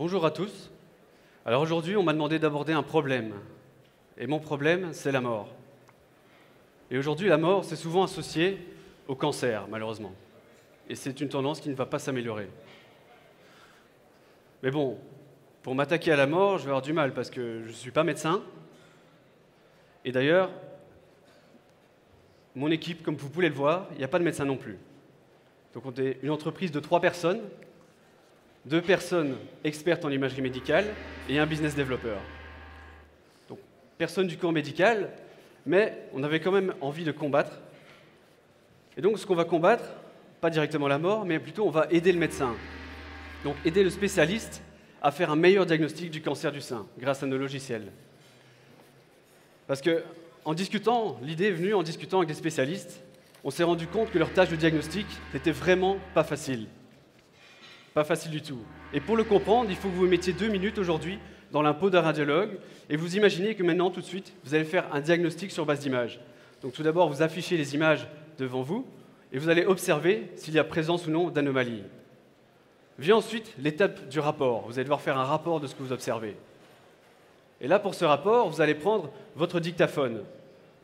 Bonjour à tous. Alors aujourd'hui, on m'a demandé d'aborder un problème. Et mon problème, c'est la mort. Et aujourd'hui, la mort, c'est souvent associé au cancer, malheureusement. Et c'est une tendance qui ne va pas s'améliorer. Mais bon, pour m'attaquer à la mort, je vais avoir du mal parce que je ne suis pas médecin. Et d'ailleurs, mon équipe, comme vous pouvez le voir, il n'y a pas de médecin non plus. Donc on est une entreprise de 3 personnes, 2 personnes expertes en imagerie médicale et un business développeur. Donc personne du corps médical, mais on avait quand même envie de combattre. Et donc ce qu'on va combattre, pas directement la mort, mais plutôt on va aider le médecin. Donc aider le spécialiste à faire un meilleur diagnostic du cancer du sein grâce à nos logiciels. Parce que en discutant, l'idée est venue en discutant avec des spécialistes, on s'est rendu compte que leur tâche de diagnostic n'était vraiment pas facile. Pas facile du tout. Et pour le comprendre, il faut que vous vous mettiez 2 minutes aujourd'hui dans la peau d'un radiologue et vous imaginez que maintenant, tout de suite, vous allez faire un diagnostic sur base d'images. Donc tout d'abord, vous affichez les images devant vous et vous allez observer s'il y a présence ou non d'anomalies. Vient ensuite l'étape du rapport. Vous allez devoir faire un rapport de ce que vous observez. Et là, pour ce rapport, vous allez prendre votre dictaphone.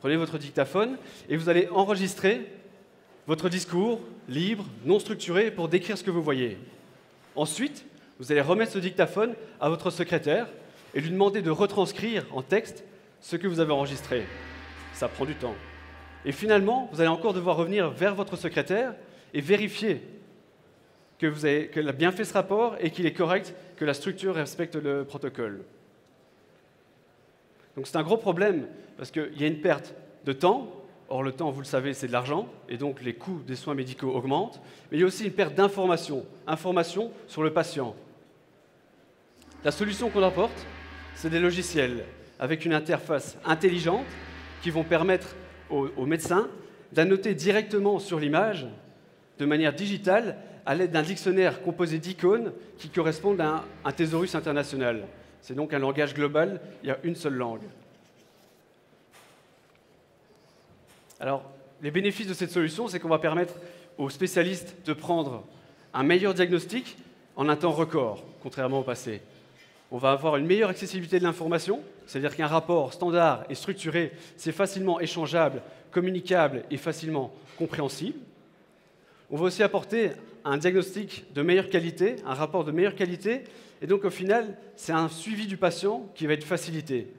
Prenez votre dictaphone et vous allez enregistrer votre discours libre, non structuré, pour décrire ce que vous voyez. Ensuite, vous allez remettre ce dictaphone à votre secrétaire et lui demander de retranscrire en texte ce que vous avez enregistré. Ça prend du temps. Et finalement, vous allez encore devoir revenir vers votre secrétaire et vérifier qu'elle a bien fait ce rapport et qu'il est correct, que la structure respecte le protocole. Donc c'est un gros problème, parce qu'il y a une perte de temps. Or, le temps, vous le savez, c'est de l'argent, et donc les coûts des soins médicaux augmentent. Mais il y a aussi une perte d'information, information sur le patient. La solution qu'on apporte, c'est des logiciels avec une interface intelligente qui vont permettre aux médecins d'annoter directement sur l'image, de manière digitale, à l'aide d'un dictionnaire composé d'icônes qui correspondent à un thésaurus international. C'est donc un langage global, il y a une seule langue. Alors, les bénéfices de cette solution, c'est qu'on va permettre aux spécialistes de prendre un meilleur diagnostic en un temps record, contrairement au passé. On va avoir une meilleure accessibilité de l'information, c'est-à-dire qu'un rapport standard et structuré, c'est facilement échangeable, communicable et facilement compréhensible. On va aussi apporter un diagnostic de meilleure qualité, un rapport de meilleure qualité, et donc au final, c'est un suivi du patient qui va être facilité.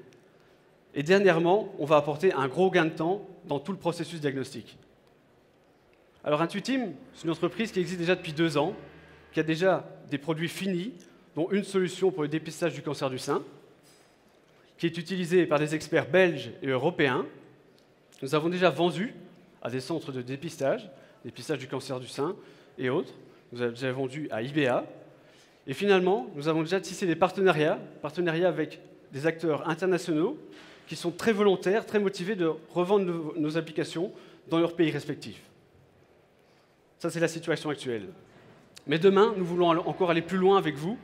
Et dernièrement, on va apporter un gros gain de temps dans tout le processus diagnostique. Alors Intuitim, c'est une entreprise qui existe déjà depuis 2 ans, qui a déjà des produits finis, dont une solution pour le dépistage du cancer du sein, qui est utilisée par des experts belges et européens. Nous avons déjà vendu à des centres de dépistage du cancer du sein et autres. Nous avons déjà vendu à IBA. Et finalement, nous avons déjà tissé des partenariats avec des acteurs internationaux qui sont très volontaires, très motivés de revendre nos applications dans leurs pays respectifs. Ça, c'est la situation actuelle. Mais demain, nous voulons encore aller plus loin avec vous.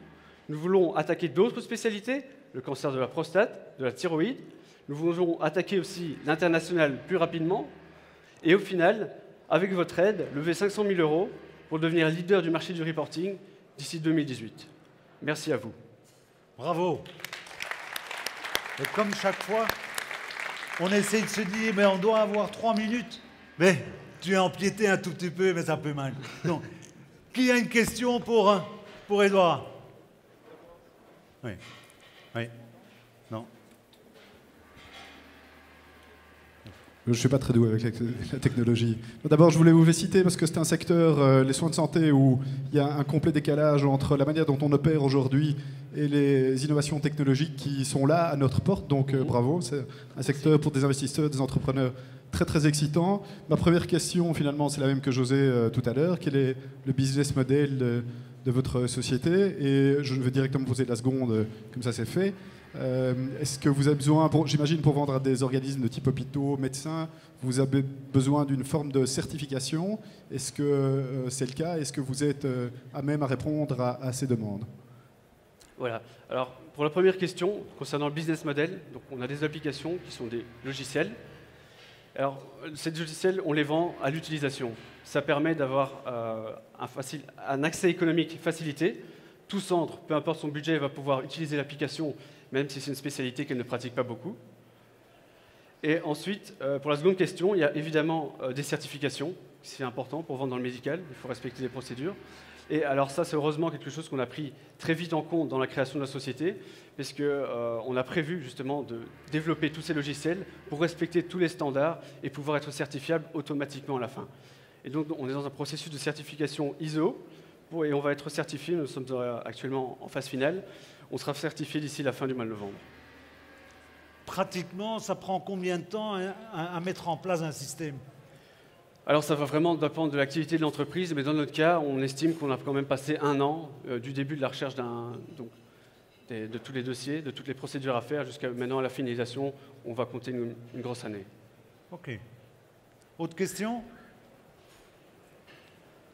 Nous voulons attaquer d'autres spécialités, le cancer de la prostate, de la thyroïde. Nous voulons attaquer aussi l'international plus rapidement. Et au final, avec votre aide, lever 500 000 € pour devenir leader du marché du reporting d'ici 2018. Merci à vous. Bravo. Et comme chaque fois, on essaie de se dire, mais on doit avoir 3 minutes. Mais tu as empiété un tout petit peu, mais ça peut mal. Donc, qui a une question pour Édouard? Oui. Oui. Non. Je ne suis pas très doué avec la technologie. D'abord, je voulais vous citer parce que c'est un secteur, les soins de santé, où il y a un complet décalage entre la manière dont on opère aujourd'hui et les innovations technologiques qui sont là à notre porte. Donc bravo, c'est un secteur pour des investisseurs, des entrepreneurs très très excitant. Ma première question, finalement, c'est la même que José tout à l'heure. Quel est le business model de votre société? Et je vais directement poser la seconde, comme ça c'est fait. Est-ce que vous avez besoin, j'imagine pour vendre à des organismes de type hôpitaux, médecins, vous avez besoin d'une forme de certification? Est-ce que c'est le cas? Est-ce que vous êtes à même à répondre à ces demandes? Voilà. Alors, pour la première question, concernant le business model, donc on a des applications qui sont des logiciels. Alors, ces logiciels, on les vend à l'utilisation. Ça permet d'avoir un accès économique facilité. tout centre, peu importe son budget, va pouvoir utiliser l'application, même si c'est une spécialité qu'elle ne pratique pas beaucoup. Et ensuite, pour la seconde question, il y a évidemment des certifications, c'est important pour vendre dans le médical, il faut respecter les procédures. Et alors ça, c'est heureusement quelque chose qu'on a pris très vite en compte dans la création de la société, parce qu'on a prévu justement de développer tous ces logiciels pour respecter tous les standards et pouvoir être certifiable automatiquement à la fin. Et donc, on est dans un processus de certification ISO, et on va être certifié, nous sommes actuellement en phase finale, on sera certifié d'ici la fin du mois de novembre. Pratiquement, ça prend combien de temps à mettre en place un système? Alors ça va vraiment dépendre de l'activité de l'entreprise, mais dans notre cas, on estime qu'on a quand même passé 1 an du début de la recherche de tous les dossiers, de toutes les procédures à faire, jusqu'à maintenant à la finalisation, on va compter une grosse année. Ok. Autre question?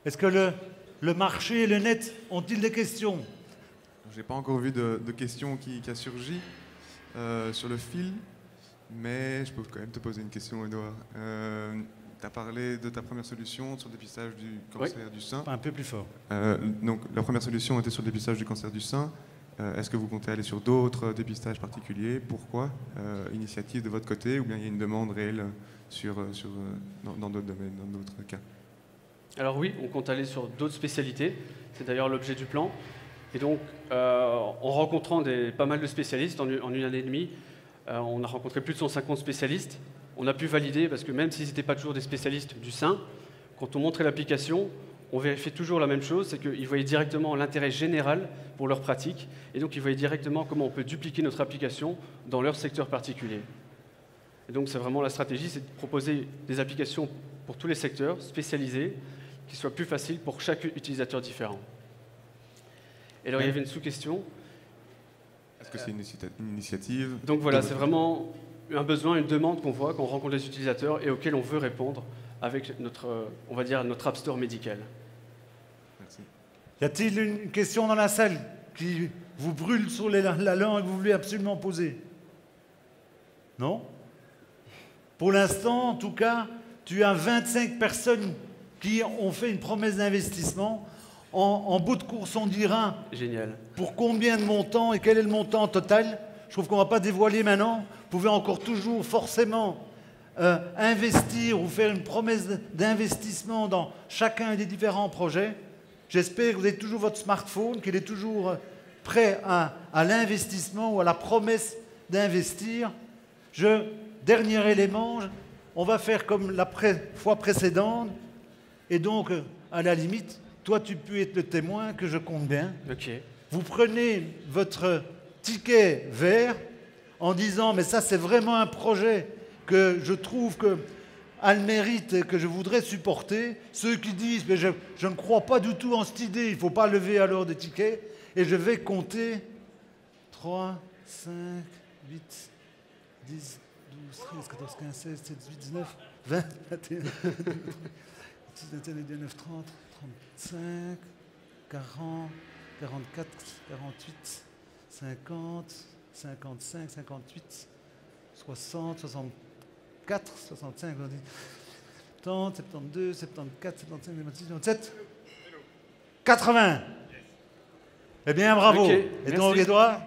Est-ce que le marché et le net ont-ils des questions? Je n'ai pas encore vu de question qui a surgi sur le fil, mais je peux quand même te poser une question, Edouard. Tu as parlé de ta première solution sur le dépistage du cancer du sein. Un peu plus fort. Donc, la première solution était sur le dépistage du cancer du sein. Est-ce que vous comptez aller sur d'autres dépistages particuliers? Pourquoi? Initiative de votre côté, ou bien il y a une demande réelle dans d'autres domaines, dans d'autres cas? Alors oui, on compte aller sur d'autres spécialités. C'est d'ailleurs l'objet du plan. Et donc, en rencontrant pas mal de spécialistes en une année et demie, on a rencontré plus de 150 spécialistes. On a pu valider, parce que même s'ils n'étaient pas toujours des spécialistes du sein, quand on montrait l'application, on vérifiait toujours la même chose, c'est qu'ils voyaient directement l'intérêt général pour leur pratique, et donc ils voyaient directement comment on peut dupliquer notre application dans leur secteur particulier. Et donc c'est vraiment la stratégie, c'est de proposer des applications pour tous les secteurs spécialisés, qui soient plus faciles pour chaque utilisateur différent. Et alors il y avait une sous-question. Est-ce que c'est une initiative? Donc voilà, c'est vraiment un besoin, une demande qu'on voit quand on rencontre les utilisateurs et auquel on veut répondre avec notre App Store médical. Merci. Y a-t-il une question dans la salle qui vous brûle sur la langue et que vous voulez absolument poser? Non? Pour l'instant, en tout cas, tu as 25 personnes qui ont fait une promesse d'investissement. En bout de course, on dira Génial. pour combien de montants et quel est le montant total. Je trouve qu'on ne va pas dévoiler maintenant. Vous pouvez encore toujours forcément investir ou faire une promesse d'investissement dans chacun des différents projets. J'espère que vous avez toujours votre smartphone, qu'il est toujours prêt à l'investissement ou à la promesse d'investir. Dernier élément, on va faire comme la fois précédente. Et donc, à la limite, toi, tu peux être le témoin que je compte bien. Okay. Vous prenez votre ticket vert en disant « mais ça, c'est vraiment un projet que je trouve a le mérite et que je voudrais supporter ». Ceux qui disent « mais je ne crois pas du tout en cette idée, il ne faut pas lever alors des tickets ». Et je vais compter 3, 5, 8, 10, 12, 13, 14, 15, 16, 17, 18, 19, 20, 21, 21, 29, 30, 35, 40, 44, 48, 50, 55, 58, 60, 64, 65, 70, 72, 74, 75, 76, 77, 80. Eh bien, bravo. Okay, et donc, merci. Edouard?